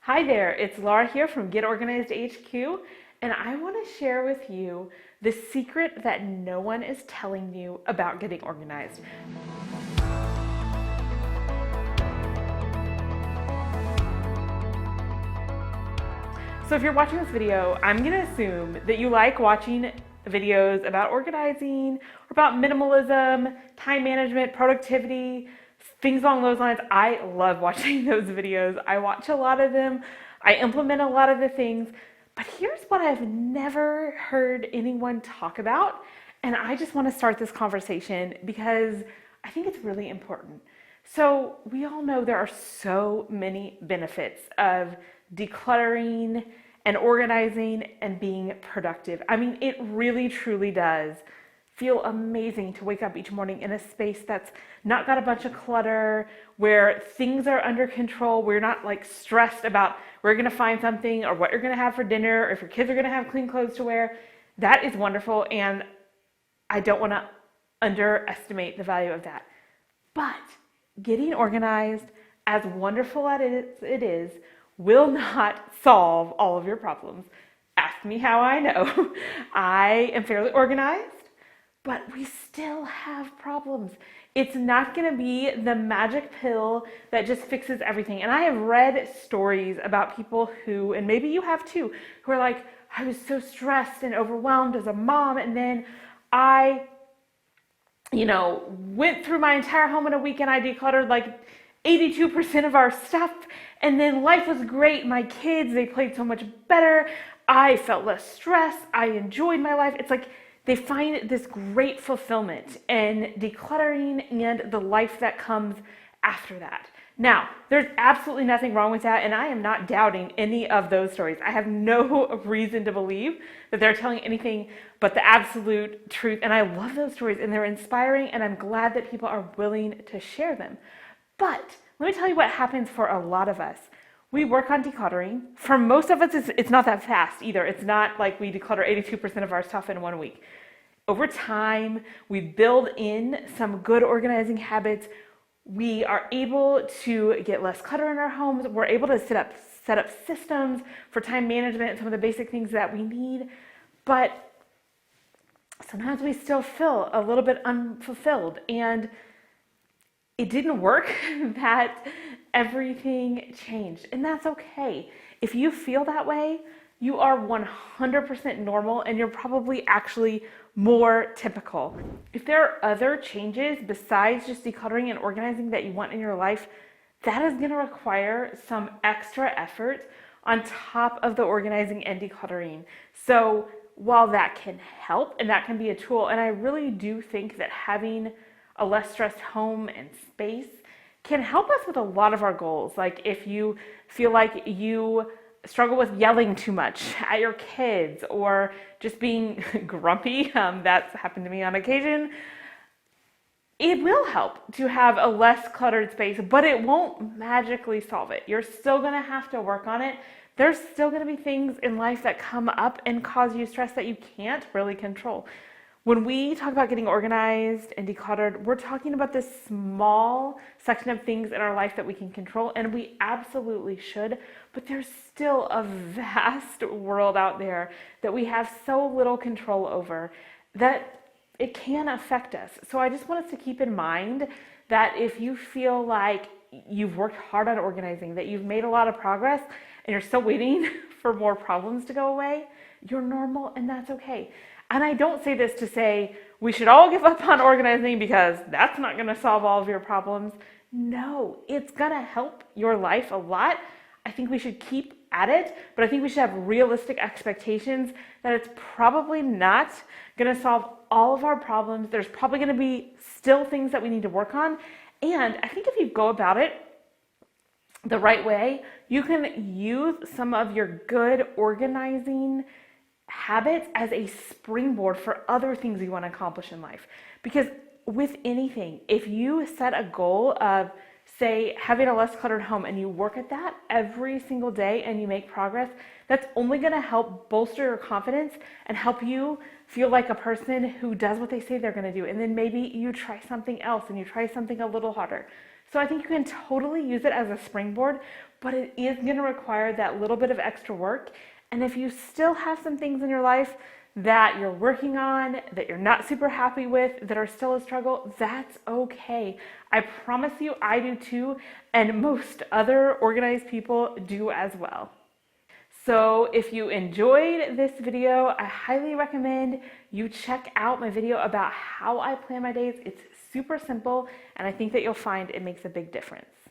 Hi there, it's Laura here from Get Organized HQ, and I want to share with you the secret that no one is telling you about getting organized. So if you're watching this video, I'm going to assume that you like watching videos about organizing, or about minimalism, time management, productivity, things along those lines. I love watching those videos. I watch a lot of them. I implement a lot of the things. But here's what I've never heard anyone talk about. And I just want to start this conversation because I think it's really important. So we all know there are so many benefits of decluttering and organizing and being productive. I mean, it really truly does feel amazing to wake up each morning in a space that's not got a bunch of clutter, where things are under control, where you're not like stressed about where you're gonna find something or what you're gonna have for dinner, or if your kids are gonna have clean clothes to wear. That is wonderful, and I don't wanna underestimate the value of that. But getting organized, as wonderful as it is, will not solve all of your problems. Ask me how I know. I am fairly organized, but we still have problems. It's not going to be the magic pill that just fixes everything. And I have read stories about people who, and maybe you have too, who are like, I was so stressed and overwhelmed as a mom, and then I went through my entire home in a week and I decluttered like 82% of our stuff. And then life was great. My kids, they played so much better. I felt less stress. I enjoyed my life. It's like they find this great fulfillment in decluttering and the life that comes after that. Now, there's absolutely nothing wrong with that, and I am not doubting any of those stories. I have no reason to believe that they're telling anything but the absolute truth, and I love those stories, and they're inspiring, and I'm glad that people are willing to share them. But let me tell you what happens for a lot of us. We work on decluttering. For most of us, it's not that fast either. It's not like we declutter 82% of our stuff in 1 week. Over time, we build in some good organizing habits. We are able to get less clutter in our homes. We're able to set up systems for time management, some of the basic things that we need. But sometimes we still feel a little bit unfulfilled, and it didn't work that everything changed, and that's okay. If you feel that way, you are 100% normal, and you're probably actually more typical. If there are other changes besides just decluttering and organizing that you want in your life, that is going to require some extra effort on top of the organizing and decluttering. So while that can help and that can be a tool, and I really do think that having a less stressed home and space can help us with a lot of our goals. Like if you feel like you struggle with yelling too much at your kids or just being grumpy, that's happened to me on occasion, it will help to have a less cluttered space, but it won't magically solve it. You're still going to have to work on it. There's still going to be things in life that come up and cause you stress that you can't really control. When we talk about getting organized and decluttered, we're talking about this small section of things in our life that we can control, and we absolutely should, but there's still a vast world out there that we have so little control over that it can affect us. So I just want us to keep in mind that if you feel like you've worked hard on organizing, that you've made a lot of progress, and you're still waiting for more problems to go away, you're normal, and that's okay. And I don't say this to say we should all give up on organizing because that's not going to solve all of your problems. No, it's going to help your life a lot. I think we should keep at it, but I think we should have realistic expectations that it's probably not going to solve all of our problems. There's probably going to be still things that we need to work on. And I think if you go about it the right way, you can use some of your good organizing habits as a springboard for other things you want to accomplish in life. Because with anything, if you set a goal of, say, having a less cluttered home and you work at that every single day and you make progress, that's only going to help bolster your confidence and help you feel like a person who does what they say they're going to do. And then maybe you try something else and you try something a little harder. So I think you can totally use it as a springboard, but it is going to require that little bit of extra work. And if you still have some things in your life that you're working on, that you're not super happy with, that are still a struggle, that's okay. I promise you, I do too, and most other organized people do as well. So if you enjoyed this video, I highly recommend you check out my video about how I plan my days. It's super simple, and I think that you'll find it makes a big difference.